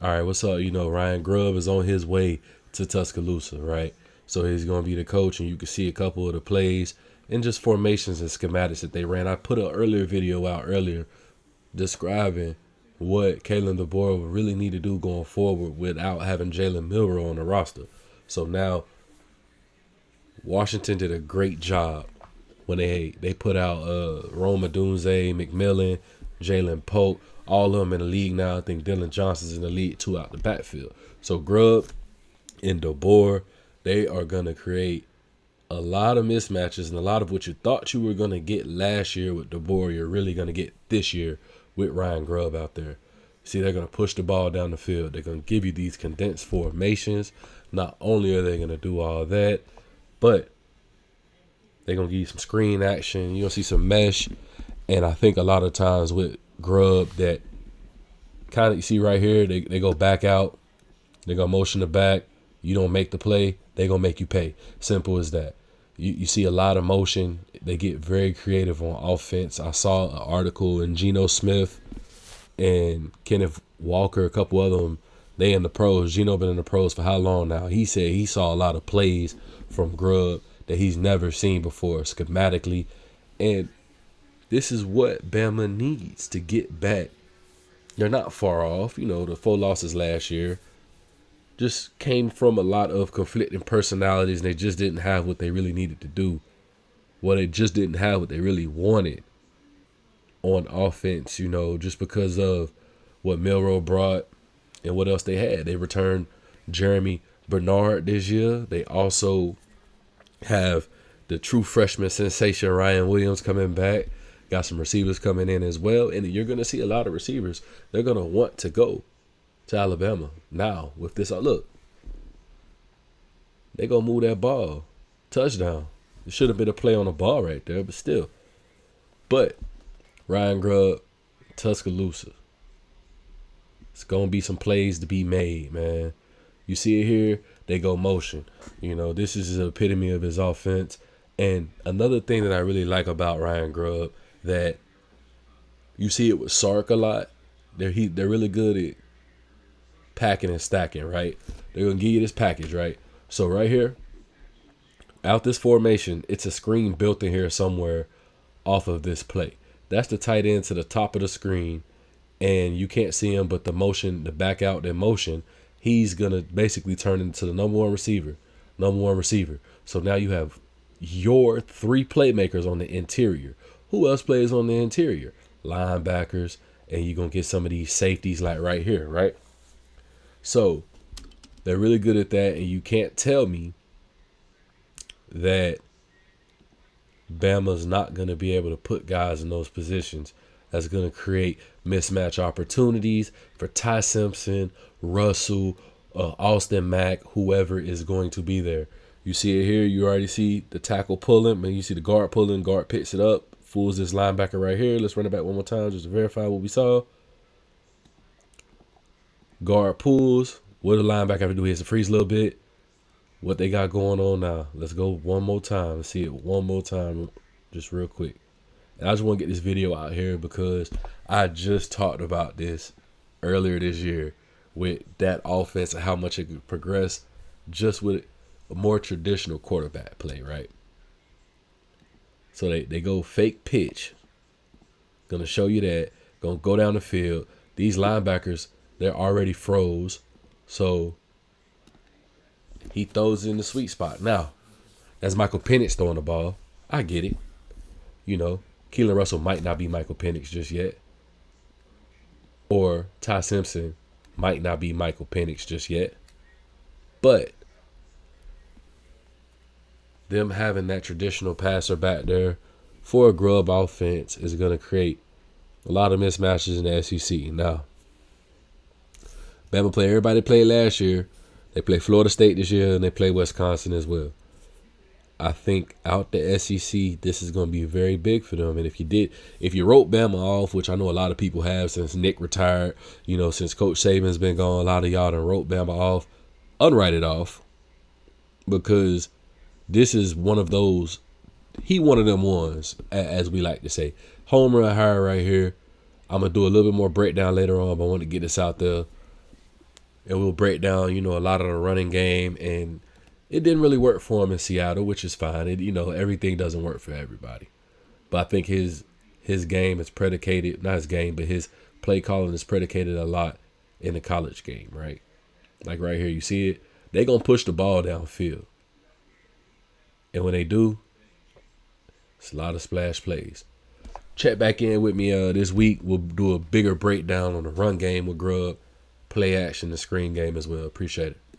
all right, what's up? Ryan Grubb is on his way to Tuscaloosa, right? So he's going to be the coach, and you can see a couple of the plays and just formations and schematics that they ran. I put an earlier video out earlier describing what Kalen DeBoer would really need to do going forward without having Jalen Milroe on the roster. So now Washington did a great job when they put out Rome Odunze, McMillan, Jalen Polk, all of them in the league now. I think Dylan Johnson's in the league too out the backfield. So Grubb and DeBoer, they are going to create a lot of mismatches, and a lot of what you thought you were going to get last year with DeBoer, you're really going to get this year with Ryan Grubb out there. See, they're going to push the ball down the field. They're going to give you these condensed formations. Not only are they going to do all that, but they're going to give you some screen action. You're going to see some mesh. And I think a lot of times with Grubb that kind of, you see right here, they go back out. They're going to motion the back. You don't make the play, they're going to make you pay. Simple as that. You see a lot of motion. They get very creative on offense. I saw an article in Geno Smith and Kenneth Walker, a couple of them, they in the pros. Geno been in the pros for how long now? He said he saw a lot of plays from Grubb that he's never seen before schematically. And this is what Bama needs to get back. They're not far off. The 4 losses last year just came from a lot of conflicting personalities, and they just didn't have what they really needed to do. Well, they just didn't have what they really wanted on offense, just because of what Milroe brought and what else they had. They returned Jeremy Bernard this year. They also have the true freshman sensation Ryan Williams coming back. Got some receivers coming in as well. And you're going to see a lot of receivers. They're going to want to go to Alabama now with this. Look, they going to move that ball. Touchdown. It should have been a play on the ball right there, but still. But Ryan Grubb, Tuscaloosa. It's going to be some plays to be made, man. You see it here, they go motion. This is the epitome of his offense. And another thing that I really like about Ryan Grubb, that you see it with Sark a lot. They're really good at packing and stacking, right? They're going to give you this package, right? So right here, out this formation, it's a screen built in here somewhere off of this play. That's the tight end to the top of the screen, and you can't see him, but the motion, the back out, that motion, he's going to basically turn into the number one receiver. So now you have your 3 playmakers on the interior. Who else plays on the interior? Linebackers, and you're going to get some of these safeties like right here, right? So they're really good at that, and you can't tell me that Bama's not going to be able to put guys in those positions that's going to create mismatch opportunities for Ty Simpson, Russell, Austin Mack, whoever is going to be there. You see it here. You already see the tackle pulling, and you see the guard pulling. Guard picks it up, fools this linebacker right here. Let's run it back one more time just to verify what we saw. Guard pulls. What the linebacker have to do? He has to freeze a little bit. What they got going on now? Let's go one more time. Let's see it one more time just real quick. And I just want to get this video out here because I just talked about this earlier this year with that offense and how much it could progress just with a more traditional quarterback play, right? So they go fake pitch. Gonna show you that. Gonna go down the field. These linebackers, they're already froze. So he throws in the sweet spot. Now, that's Michael Penix throwing the ball. I get it. Keelan Russell might not be Michael Penix just yet. Or Ty Simpson might not be Michael Penix just yet. But them having that traditional passer back there for a Grubb offense is going to create a lot of mismatches in the SEC. Now, Bama play everybody played last year. They play Florida State this year, and they play Wisconsin as well. I think out the SEC, this is going to be very big for them. And if you wrote Bama off, which I know a lot of people have since Nick retired, since Coach Saban's been gone, a lot of y'all done wrote Bama off, unwrite it off, because this is one of those, one of them ones, as we like to say. Home run hire right here. I'm going to do a little bit more breakdown later on, but I want to get this out there. and we'll break down, a lot of the running game. And it didn't really work for him in Seattle, which is fine. Everything doesn't work for everybody. But I think his game is predicated, not his game, but his play calling is predicated a lot in the college game, right? Like right here, you see it. They gonna push the ball downfield, and when they do, it's a lot of splash plays. Check back in with me this week. We'll do a bigger breakdown on the run game with Grubb, play action, the screen game as well. Appreciate it.